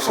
Hey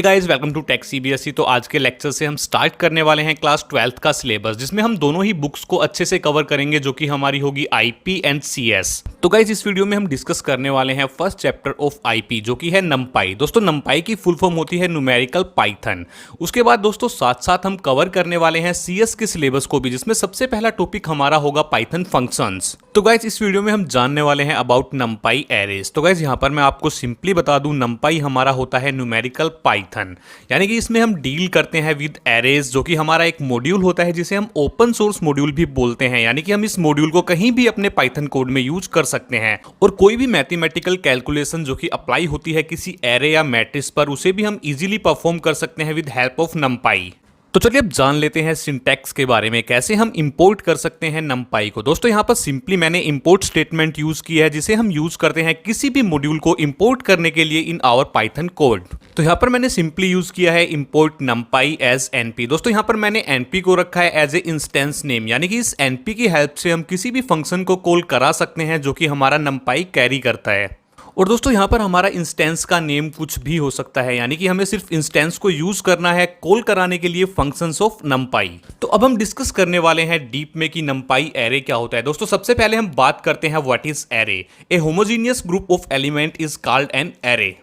guys, welcome to tech CBSE. तो आज के लेक्चर से हम स्टार्ट करने वाले हैं क्लास 12th का सिलेबस, जिसमें हम दोनों ही बुक्स को अच्छे से कवर करेंगे, जो कि हमारी होगी आईपी एंड सीएस। तो गाइस, इस वीडियो में हम डिस्कस करने वाले हैं फर्स्ट चैप्टर ऑफ आईपी, जो कि है नमपाई। दोस्तों, नमपाई की फुल फॉर्म होती है न्यूमेरिकल पाइथन। उसके बाद दोस्तों साथ साथ हम कवर करने वाले हैं सीएस के सिलेबस को भी, जिसमें सबसे पहला टॉपिक हमारा होगा पाइथन फंक्शंस। तो गाइस, इस वीडियो में हम जानने वाले हैं अबाउट नमपाई एरेज। तो गाइस, यहाँ पर मैं आपको सिंपली बता दूं, नमपाई हमारा होता है न्यूमेरिकल पाइथन, यानी कि इसमें हम डील करते हैं विद एरेज, जो कि हमारा एक मॉड्यूल होता है जिसे हम ओपन सोर्स मॉड्यूल भी बोलते हैं। यानी कि हम इस मॉड्यूल को कहीं भी अपने पाइथन कोड में यूज कर सकते हैं, और कोई भी मैथमेटिकल कैलकुलेशन जो कि अप्लाई होती है किसी एरे या मैट्रिक्स पर, उसे भी हम इजीली परफॉर्म कर सकते हैं विद हेल्प ऑफ नमपाई। तो चलिए अब जान लेते हैं सिंटैक्स के बारे में, कैसे हम इंपोर्ट कर सकते हैं नमपाई को। दोस्तों, यहाँ पर सिंपली मैंने इंपोर्ट स्टेटमेंट यूज किया है, जिसे हम यूज करते हैं किसी भी मॉड्यूल को इंपोर्ट करने के लिए इन आवर पाइथन कोड। तो यहाँ पर मैंने सिंपली यूज किया है इंपोर्ट नमपाई एज एनपी। दोस्तों, यहाँ पर मैंने एनपी को रखा है एज ए इंस्टेंस नेम, यानी कि इस एनपी की हेल्प से हम किसी भी फंक्शन को कॉल करा सकते हैं जो कि हमारा नमपाई कैरी करता है। और दोस्तों, यहाँ पर हमारा इंस्टेंस का नेम कुछ भी हो सकता है, यानी कि हमें सिर्फ इंस्टेंस को यूज करना है कॉल कराने के लिए फंक्शंस ऑफ नमपाई। तो अब हम डिस्कस करने वाले हैं डीप में कि नमपाई एरे क्या होता है। दोस्तों, सबसे पहले हम बात करते हैं what is array. A homogeneous group of element is called an array.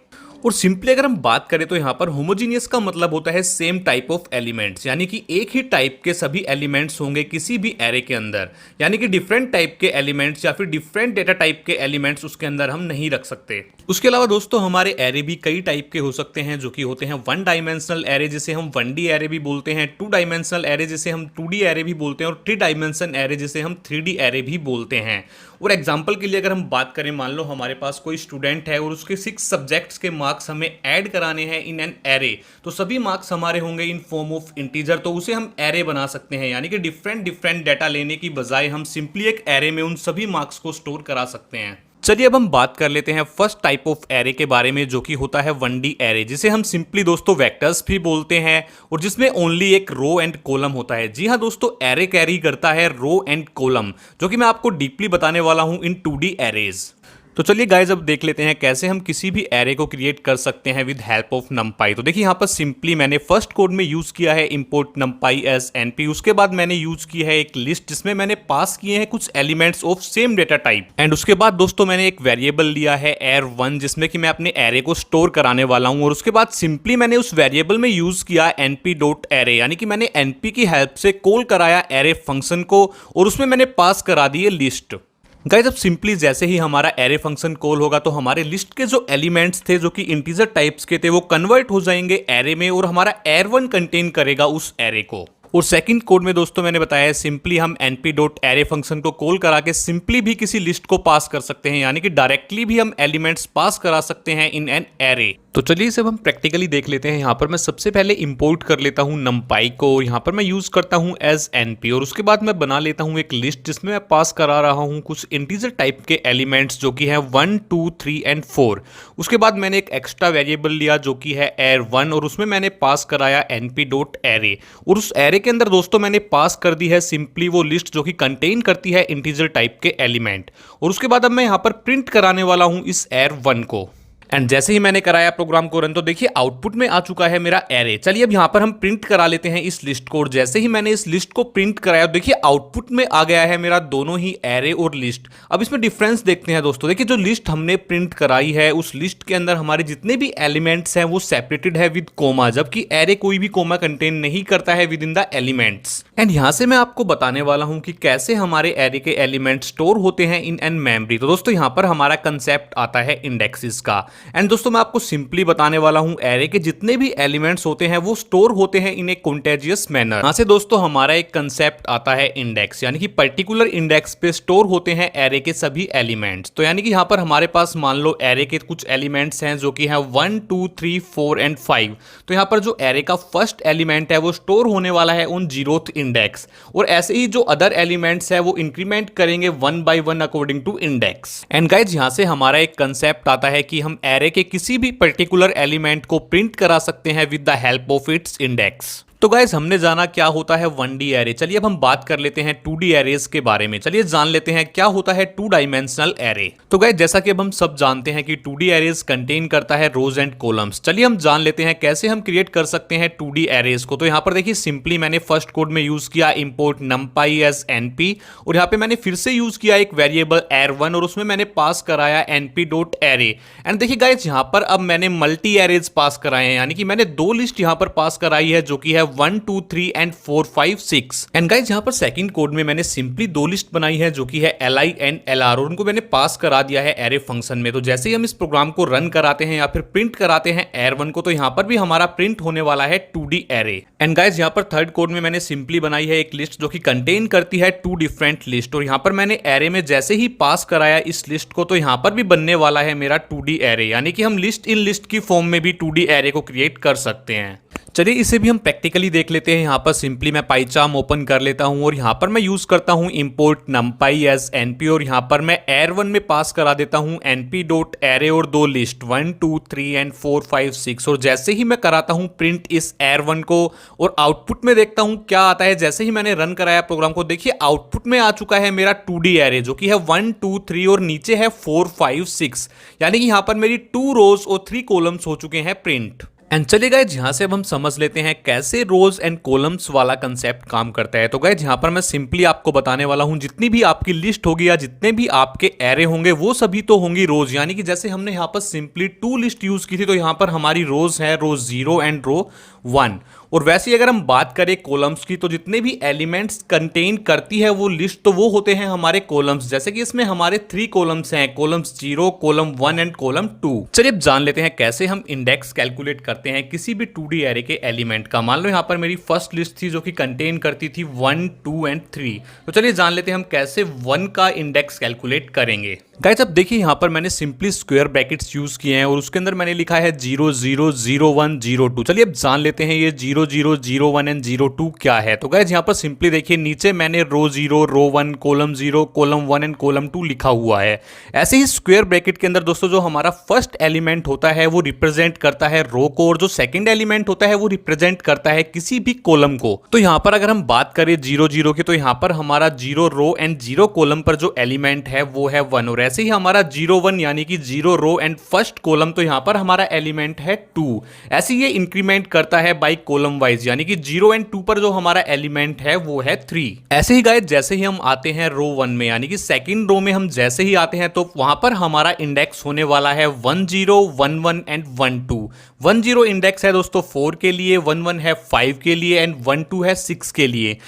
और सिंपली अगर हम बात करें तो यहाँ पर होमोजीनियस का मतलब होता है सेम टाइप ऑफ एलिमेंट्स, यानी कि एक ही टाइप के सभी एलिमेंट्स होंगे किसी भी एरे के अंदर। यानी कि डिफरेंट टाइप के एलिमेंट्स या फिर डिफरेंट डेटा टाइप के एलिमेंट्स उसके अंदर हम नहीं रख सकते। उसके अलावा दोस्तों, हमारे एरे भी कई टाइप के हो सकते हैं, जो कि होते हैं वन डायमेंशनल एरे, जिसे हम 1D एरे भी बोलते हैं, टू डायमेंशनल एरे जिसे हम 2D एरे भी बोलते हैं, और 3 डायमेंशन एरे जिसे हम 3D एरे भी बोलते हैं। और एग्जाम्पल के लिए अगर हम बात करें, मान लो हमारे पास कोई स्टूडेंट है और उसके 6 सब्जेक्ट्स के मार्क्स हमें ऐड कराने हैं इन एन एरे, तो सभी मार्क्स हमारे होंगे इन फॉर्म ऑफ इंटीजर, तो उसे हम एरे बना सकते हैं। यानी कि डिफरेंट डाटा लेने की बजाय हम सिंपली एक एरे में उन सभी मार्क्स को स्टोर करा सकते हैं। चलिए अब हम बात कर लेते हैं फर्स्ट टाइप ऑफ एरे के बारे में, जो कि होता है 1D एरे, जिसे हम सिंपली दोस्तों वेक्टर्स भी बोलते हैं, और जिसमें ओनली एक रो एंड कॉलम होता है। जी हाँ दोस्तों, एरे कैरी करता है रो एंड कॉलम, जो कि मैं आपको डीपली बताने वाला हूं इन 2D एरेज। तो चलिए गाइज, अब देख लेते हैं कैसे हम किसी भी एरे को क्रिएट कर सकते हैं विद हेल्प ऑफ नमपाई। तो देखिए, यहाँ पर सिंपली मैंने फर्स्ट कोड में यूज किया है इंपोर्ट नमपाई एज एनपी। उसके बाद मैंने यूज की है एक लिस्ट, जिसमें मैंने पास किए हैं कुछ elements of same data type. And उसके बाद दोस्तों मैंने एक वेरिएबल लिया है air1, जिसमें कि मैं अपने एरे को स्टोर कराने वाला हूं। और उसके बाद सिंपली मैंने उस वेरिएबल में यूज किया np.array, यानी कि मैंने np की हेल्प से कॉल कराया एरे फंक्शन को, और उसमें मैंने पास करा दी है लिस्ट। गाइस, अब सिंपली जैसे ही हमारा एरे फंक्शन कॉल होगा, तो हमारे लिस्ट के जो एलिमेंट्स थे, जो कि इंटीजर टाइप्स के थे, वो कन्वर्ट हो जाएंगे एरे में, और हमारा air1 कंटेन करेगा उस एरे को। और सेकंड कोड में दोस्तों मैंने बताया है सिंपली हम np.array फंक्शन को कॉल करा के सिंपली भी किसी लिस्ट को पास कर सकते हैं, यानी कि डायरेक्टली भी हम एलिमेंट्स पास करा सकते हैं इन एन एरे। तो चलिए इसे हम प्रैक्टिकली देख लेते हैं। यहाँ पर मैं सबसे पहले इंपोर्ट कर लेता हूँ नमपाई को, यहाँ पर मैं यूज करता हूँ एज एनपी, और उसके बाद मैं बना लेता हूँ एक लिस्ट, जिसमें मैं पास करा रहा हूँ कुछ इंटीजर टाइप के एलिमेंट्स, जो कि है 1, 2, 3 एंड 4। उसके बाद मैंने एक एक्स्ट्रा वेरिएबल लिया, जो कि है air1, और उसमें मैंने पास कराया np.array, और उस एरे के अंदर दोस्तों मैंने पास कर दी है सिंपली वो लिस्ट जो कि कंटेन करती है इंटीजर टाइप के एलिमेंट। और उसके बाद अब मैं यहाँ पर प्रिंट कराने वाला हूँ इस air1 को। एंड जैसे ही मैंने कराया प्रोग्राम को रन, तो देखिए आउटपुट में आ चुका है मेरा एरे। चलिए अब यहाँ पर हम प्रिंट करा लेते हैं इस लिस्ट को। और जैसे ही मैंने इस लिस्ट को प्रिंट कराया, देखिए आउटपुट में आ गया है मेरा दोनों ही एरे और लिस्ट। अब इसमें डिफरेंस देखते हैं दोस्तों। देखिए, जो लिस्ट हमने प्रिंट कराई है, उस लिस्ट के अंदर हमारे जितने भी एलिमेंट्स हैं वो सेपरेटेड है विद कोमा, जबकि एरे कोई भी कोमा कंटेन नहीं करता है with in the elements. And यहाँ से मैं आपको बताने वाला हूँ कि कैसे हमारे एरे के एलिमेंट स्टोर होते हैं इन एन मेमोरी। तो दोस्तों, यहाँ पर हमारा कंसेप्ट आता है इंडेक्सेस का। एंड दोस्तों, मैं आपको सिंपली बताने वाला हूं एरे के जितने भी एलिमेंट्स होते हैं वो स्टोर होते हैं इन ए कॉन्टेजियस मैनर। यहां से दोस्तों हमारा एक कंसेप्ट आता है इंडेक्स, यानी कि पर्टिकुलर इंडेक्स पे स्टोर होते हैं एरे के सभी एलिमेंट्स। तो यानी कि यहां पर हमारे पास मान लो एरे के कुछ एलिमेंट्स हैं, जो कि हैं 1, 2, 3, 4 एंड 5। तो यहां पर जो एरे का फर्स्ट एलिमेंट है वो स्टोर होने वाला है ऑन 0th इंडेक्स, और ऐसे ही जो अदर एलिमेंट्स है वो इंक्रीमेंट करेंगे 1 by 1 according to index. And guys, यहां से हमारा एक कंसेप्ट आता है कि हम एरे के किसी भी पर्टिकुलर एलिमेंट को प्रिंट करा सकते हैं with the help of its index. तो गाइस हमने जाना क्या होता है 1D एरे। चलिए अब हम बात कर लेते हैं 2D एरेज के बारे में। चलिए जान लेते हैं क्या होता है 2 डायमेंशनल एरे। तो गाइस जैसा कि अब हम सब जानते हैं कि 2D एरेज कंटेन करता है रोज एंड कॉलम्स। चलिए हम जान लेते हैं कैसे हम क्रिएट कर सकते हैं 2D एरेज को। तो यहाँ पर देखिए सिंपली मैंने फर्स्ट कोड में यूज किया इंपोर्ट numpy एज np, और यहाँ पे मैंने फिर से यूज किया एक वेरिएबल array1 और उसमें मैंने पास कराया np.array। एंड देखिए गाइस यहाँ पर अब मैंने मल्टी एरेज पास कराए हैं, यानी कि मैंने दो लिस्ट यहाँ पर पास कराई है जो कि है 1 2 3 एंड 4 5 6। एंड गाइस यहाँ पर सेकंड कोड में मैंने सिंपली दो लिस्ट बनाई है जो कि है li एंड lr, और उनको मैंने पास करा दिया है एरे फंक्शन में। तो जैसे ही हम इस प्रोग्राम को रन कराते हैं या फिर प्रिंट कराते हैं array1 को, तो यहाँ पर भी हमारा प्रिंट होने वाला है 2D एरे। एंड गाइस यहाँ पर थर्ड कोड में मैंने सिंपली बनाई है एक लिस्ट जो कि कंटेन करती है 2 डिफरेंट लिस्ट, और यहाँ पर मैंने एरे में जैसे ही पास कराया इस लिस्ट को, तो यहाँ पर भी बनने वाला है मेरा 2D एरे, यानी कि हम लिस्ट इन लिस्ट की फॉर्म में भी 2D एरे को क्रिएट कर सकते हैं। चलिए इसे भी हम प्रैक्टिकली देख लेते हैं। यहाँ पर सिंपली मैं पाइचार्म ओपन कर लेता हूँ और यहाँ पर मैं यूज करता हूँ इंपोर्ट numpy एज np, और यहाँ पर मैं array1 में पास करा देता हूँ np.array और दो लिस्ट 1 2 3 एंड 4 5 6। और जैसे ही मैं कराता हूँ प्रिंट इस array1 को और आउटपुट में देखता हूँ क्या आता है। जैसे ही मैंने रन कराया प्रोग्राम को, देखिए आउटपुट में आ चुका है मेरा 2D एरे जो कि है 1 2 3 और नीचे है 4 5 6, यानी कि यहाँ पर मेरी 2 रोज और 3 कॉलम्स हो चुके हैं प्रिंट। एंड चलिए गाइस यहाँ से अब हम समझ लेते हैं कैसे रोज एंड कॉलम्स वाला कंसेप्ट काम करता है। तो गाइस यहाँ पर मैं सिंपली आपको बताने वाला हूँ, जितनी भी आपकी लिस्ट होगी या जितने भी आपके एरे होंगे वो सभी तो होंगी रोज, यानी कि जैसे हमने यहाँ पर सिंपली 2 लिस्ट यूज की थी, तो यहाँ पर हमारी रोज है रो 0 एंड रो 1। और वैसे ही अगर हम बात करें कॉलम्स की, तो जितने भी एलिमेंट्स कंटेन करती है वो लिस्ट, तो वो होते हैं हमारे कॉलम्स। जैसे कि इसमें हमारे 3 कॉलम्स हैं, कॉलम्स 0, कॉलम 1 एंड कॉलम 2। चलिए अब जान लेते हैं कैसे हम इंडेक्स कैलकुलेट करते हैं किसी भी 2D एरे के एलिमेंट का। मान लो यहाँ पर मेरी फर्स्ट लिस्ट थी जो कि कंटेन करती थी 1 2 एंड 3। तो चलिए जान लेते हैं हम कैसे 1 का इंडेक्स कैलकुलेट करेंगे। गाइस अब देखिए यहाँ पर मैंने सिंपली स्क्वायर ब्रैकेट्स यूज किए हैं और उसके अंदर मैंने लिखा है 0 0 0 1 0 2। चलिए अब जान लेते हैं ये 0 0 0 1 एंड 0 2 क्या है। तो गाइस यहाँ पर सिंपली देखिए नीचे मैंने रो 0 रो 1 कॉलम 0 कॉलम 1 एंड कॉलम 2 लिखा हुआ है। ऐसे ही स्क्वायर ब्रैकेट के अंदर दोस्तों जो हमारा फर्स्ट एलिमेंट होता है वो रिप्रेजेंट करता है रो को, और जो सेकंड एलिमेंट होता है वो रिप्रेजेंट करता है किसी भी कॉलम को। तो यहाँ पर अगर हम बात करें 0 0 की, तो यहाँ पर हमारा 0 रो एंड 0 कॉलम पर जो एलिमेंट है वो है 1, और ऐसे ही हमारा 0 1 यानी कि 0 रो एंड फर्स्ट कॉलम, तो यहाँ पर हमारा एलिमेंट है 2। ऐसे ये इंक्रीमेंट करता है बाय कॉलम वाइज, यानी कि 0 एंड 2 पर जो हमारा एलिमेंट है वो है 3। ऐसे ही गाइस जैसे ही हम आते हैं रो 1 में, यानी कि सेकंड रो में हम जैसे ही आते हैं, तो वहां पर हमारा इंडेक्स होने वाला है 1 0 1 1 एंड 1 2। 1 0 इंडेक्स है दोस्तों 4 के लिए, 1 1 है 5 के लिए एंड 1 2 है 6 के लिए।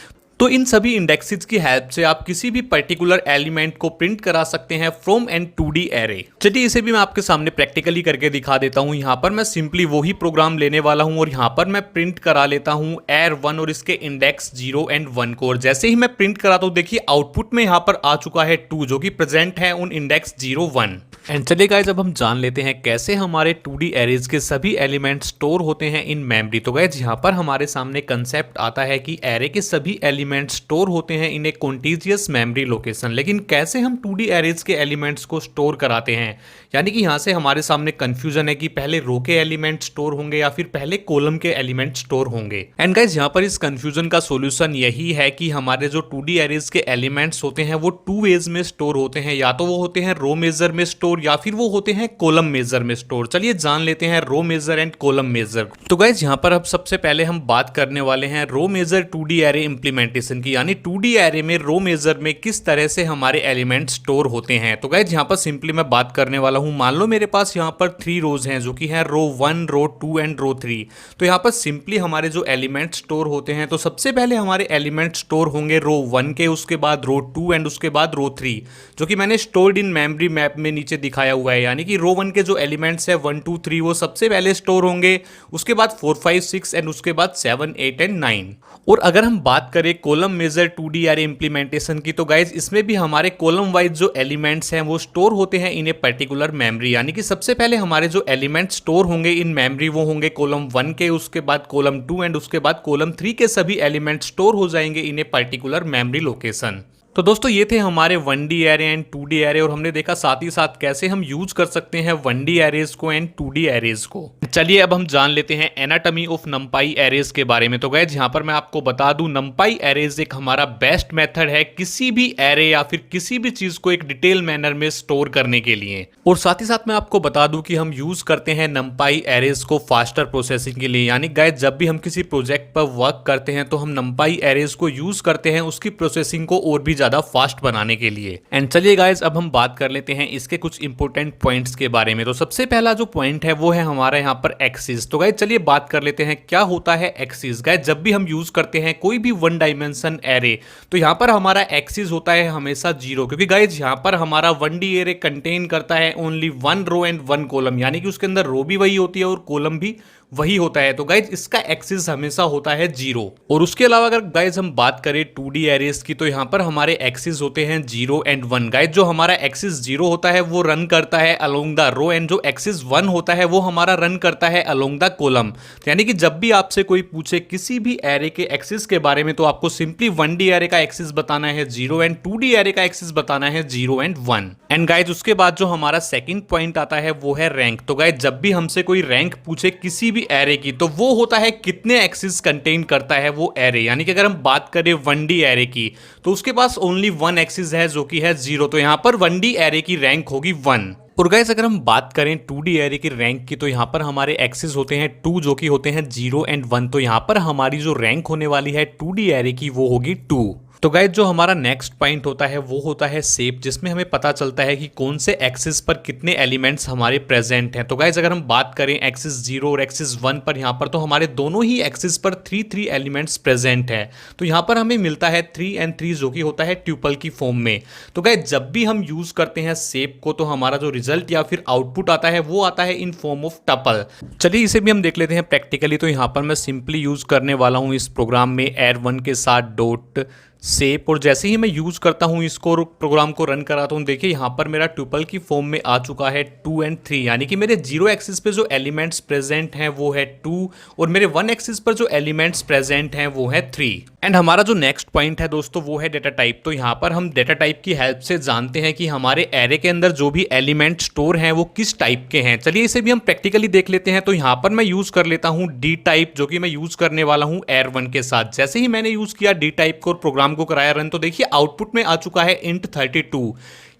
तो इन सभी इंडेक्सेस की हेल्प से आप किसी भी पर्टिकुलर एलिमेंट को प्रिंट करा सकते हैं फ्रॉम एन 2D एरे। चलिए इसे भी मैं आपके सामने प्रैक्टिकली करके दिखा देता हूं। यहाँ पर मैं सिंपली वही प्रोग्राम लेने वाला हूं और यहाँ पर मैं प्रिंट करा लेता हूं array1 और इसके इंडेक्स 0 एंड 1 को। और जैसे ही मैं प्रिंट कराता हूं देखिए आउटपुट में यहाँ पर आ चुका है 2 जो कि प्रेजेंट है उन इंडेक्स 0 1। एंड चलिए गाइस अब हम जान लेते हैं कैसे हमारे 2D एरेज के सभी एलिमेंट स्टोर होते हैं इन मेमोरी। तो गाइस यहाँ पर हमारे सामने कंसेप्ट आता है कि एरे के सभी एलिमेंट स्टोर होते हैं इन ए कॉन्टिजियस मेमोरी लोकेशन। लेकिन कैसे हम 2D एरेज के एलिमेंट्स को स्टोर कराते हैं, यानी कि यहाँ से हमारे सामने कंफ्यूजन है कि पहले रो के एलिमेंट स्टोर होंगे या फिर पहले कॉलम के एलिमेंट स्टोर होंगे। एंड गाइस यहाँ पर इस कंफ्यूजन का सोल्यूशन यही है कि हमारे जो 2D एरेज के एलिमेंट्स होते हैं वो 2 वेज में स्टोर होते हैं, या तो वो होते हैं रो मेजर में स्टोर या फिर वो होते हैं कॉलम मेजर में स्टोर। चलिए जान लेते हैं row major and column major. तो गाइस यहाँ पर अब सबसे पहले हम बात करने वाले हैं row major 2D array implementation की, यानी 2D एरे में रो मेजर में किस तरह से हमारे एलिमेंट स्टोर होते हैं। तो गाइस यहाँ पर सिंपली मैं बात करने वाला हूँ, मान लो मेरे पास यहाँ पर 3 रोज हैं जो कि है रो 1 रो 2 एंड रो 3। तो यहाँ पर सिंपली हमारे जो एलिमेंट स्टोर होते हैं, तो सबसे पहले हमारे एलिमेंट स्टोर होंगे रो 1 के, उसके बाद रो 2 एंड उसके बाद रो 3, जो कि मैंने स्टोर्ड इन मेमोरी मैप में नीचे दिखाया हुआ है। यानी कि रो 1 के जो एलिमेंट्स है 1 2 3 वो सबसे पहले स्टोर होंगे, उसके बाद 4 5 6 एंड उसके बाद 7 8 एंड 9। और अगर हम बात करें column major 2D array implementation की, तो गाइज इसमें भी हमारे कॉलम वाइज जो एलिमेंट्स हैं वो स्टोर होते हैं इन ए पर्टिकुलर मेमोरी। यानी कि सबसे पहले हमारे जो एलिमेंट स्टोर होंगे इन मेमोरी वो होंगे कॉलम 1 के, उसके बाद कॉलम 2 एंड उसके बाद कॉलम 3 के सभी एलिमेंट स्टोर हो जाएंगे इन ए पर्टिकुलर मेमोरी लोकेशन। तो दोस्तों ये थे हमारे 1D array and 2D array, और हमने देखा साथ ही साथ कैसे हम यूज कर सकते हैं 1D एरेज को एंड 2D एरेज को। चलिए अब हम जान लेते हैं एनाटॉमी ऑफ नंपाई एरेज के बारे में। तो गाइस यहाँ पर मैं आपको बता दूं, नंपाई एरेज एक हमारा बेस्ट मेथड है किसी भी एरे या फिर किसी भी चीज को एक डिटेल मैनर में स्टोर करने के लिए। और साथ ही साथ मैं आपको बता दूं कि हम यूज करते हैं नंपाई एरेज को फास्टर प्रोसेसिंग के लिए। यानी गाइस जब भी हम किसी प्रोजेक्ट पर वर्क करते हैं तो हम नंपाई एरेज को यूज करते हैं उसकी प्रोसेसिंग को और भी ज्यादा फास्ट बनाने के लिए। एंड चलिए गाइस अब हम बात कर लेते हैं इसके कुछ इंपॉर्टेंट पॉइंट्स के बारे में। तो सबसे पहला जो पॉइंट है वो है हमारा यहाँ पर एक्सिस। तो गाइस चलिए बात कर लेते हैं क्या होता है एक्सिस। गाइस जब भी हम यूज करते हैं कोई भी वन डायमेंशन एरे तो यहाँ पर हमारा एक्सिस होता है हमेशा 0, क्योंकि गाइस यहाँ पर हमारा 1D एरे कंटेन करता है ओनली 1 रो एंड 1 कॉलम, यानी कि उसके अंदर रो भी वही होती है और कॉलम भी वही होता है। तो गाइज इसका एक्सिस हमेशा होता है 0। और उसके अलावा अगर गाइज हम बात करें 2D एरेज की तो यहाँ पर हमारे एक्सिस होते हैं 0 एंड 1। गाइज जो हमारा एक्सिस 0 होता है वो रन करता है अलोंग द रो, एंड जो एक्सिस 1 होता है वो हमारा रन करता है अलोंग द कॉलम। तो यानी कि जब भी आपसे कोई पूछे किसी भी एरे के एक्सिस के बारे में तो आपको सिंपली 1D एरे का एक्सिस बताना है 0 एंड 2D एरे का एक्सिस बताना है 0 एंड 1। एंड गाइज उसके बाद जो हमारा सेकंड पॉइंट आता है वो है रैंक। तो गाइज जब भी हमसे कोई रैंक पूछे किसी भी एरे की तो वो होता है कितने एक्सिस कंटेन करता है वो एरे। यानी कि अगर हम बात करें 1D एरे की तो उसके पास ओनली 1 एक्सिस है जो कि है 0। तो यहां पर 1D एरे की रैंक होगी 1। और गाइस अगर हम बात करें 2D एरे की रैंक की तो यहाँ पर हमारे एक्सिस होते हैं 2 जो कि होते हैं 0 एंड 1। तो यहाँ पर हमारी जो रैंक होने वाली है 2D एरे की वो होगी 2। तो गाइस जो हमारा नेक्स्ट पॉइंट होता है वो होता है शेप, जिसमें हमें पता चलता है कि कौन से एक्सिस पर कितने एलिमेंट्स हमारे प्रेजेंट हैं। तो गाइस अगर हम बात करें एक्सिस 0 और एक्सिस 1 पर यहाँ पर तो हमारे दोनों ही एक्सिस पर 3 एलिमेंट्स प्रेजेंट है। तो यहाँ पर हमें मिलता है 3 एंड 3 जो कि होता है ट्यूपल की फॉर्म में। तो गाइस जब भी हम यूज करते हैं शेप को तो हमारा जो रिजल्ट या फिर आउटपुट आता है वो आता है इन फॉर्म ऑफ टपल। चलिए इसे भी हम देख लेते हैं प्रैक्टिकली। तो यहाँ पर मैं सिंपली यूज करने वाला हूँ इस प्रोग्राम में AR1 के साथ डॉट शेप, और जैसे ही मैं यूज करता हूं इसको प्रोग्राम को रन कराता हूं, देखिए यहां पर मेरा ट्यूपल की फॉर्म में आ चुका है 2 एंड 3। यानी कि मेरे 0 एक्सिस पे जो एलिमेंट्स प्रेजेंट हैं वो है 2 और मेरे 1 एक्सिस पर जो एलिमेंट्स प्रेजेंट हैं वो है 3। एंड हमारा जो नेक्स्ट पॉइंट है दोस्तों वो है डेटा टाइप। तो यहाँ पर हम डेटा टाइप की हेल्प से जानते हैं कि हमारे एरे के अंदर जो भी एलिमेंट स्टोर हैं वो किस टाइप के हैं। चलिए इसे भी हम प्रैक्टिकली देख लेते हैं। तो यहाँ पर मैं यूज कर लेता हूँ D टाइप, जो कि मैं यूज करने वाला हूँ AR1 के साथ। जैसे ही मैंने यूज किया D टाइप को और प्रोग्राम को कराया रन तो देखिए आउटपुट में आ चुका है int 32।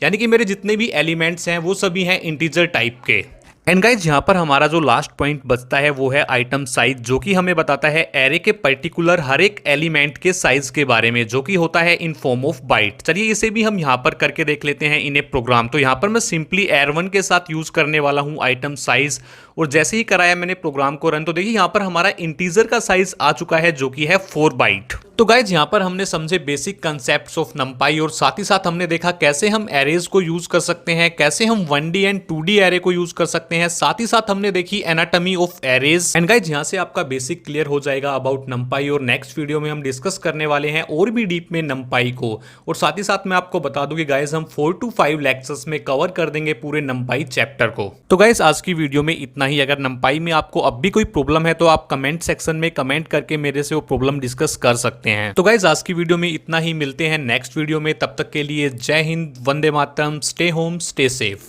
यानी कि मेरे जितने भी एलिमेंट्स हैं वो सभी हैं इंटीजर टाइप के। एंड गाइज यहाँ पर हमारा जो लास्ट पॉइंट बचता है वो है आइटम साइज, जो कि हमें बताता है एरे के पर्टिकुलर हर एक एलिमेंट के साइज के बारे में, जो कि होता है इन फॉर्म ऑफ बाइट। चलिए इसे भी हम यहाँ पर करके देख लेते हैं इन ए प्रोग्राम। तो यहाँ पर मैं सिंपली AR1 के साथ यूज करने वाला हूँ आइटम साइज, और जैसे ही कराया मैंने प्रोग्राम को रन तो देखिए यहाँ पर हमारा इंटीजर का साइज आ चुका है जो कि है 4 बाइट। तो गाइज यहाँ पर हमने समझे बेसिक कंसेप्ट्स ऑफ नंपाई, और साथ ही साथ हमने देखा कैसे हम एरेज को यूज कर सकते हैं, कैसे हम 1D एंड 2D एरे को यूज कर सकते हैं। साथ ही साथ हमने देखी anatomy of arrays. And guys यहाँ से आपका बेसिक क्लियर हो जाएगा अबाउट नंपाई, और नेक्स्ट वीडियो में हम डिस्कस करने वाले हैं और भी डीप में नंपाई को। और साथ ही साथ मैं आपको बता दूं कि गाइज हम 4 to 5 लेक्चर्स में कवर कर देंगे पूरे नंपाई चैप्टर को। तो गाइज आज की वीडियो में इतना ही। अगर नंपाई में आपको अब भी कोई प्रॉब्लम है तो आप कमेंट सेक्शन में कमेंट करके मेरे से वो प्रॉब्लम डिस्कस कर सकते हैं। तो गाइज आज की वीडियो में इतना ही, मिलते हैं नेक्स्ट वीडियो में। तब तक के लिए जय Hind, Vande Mataram, stay home, stay safe.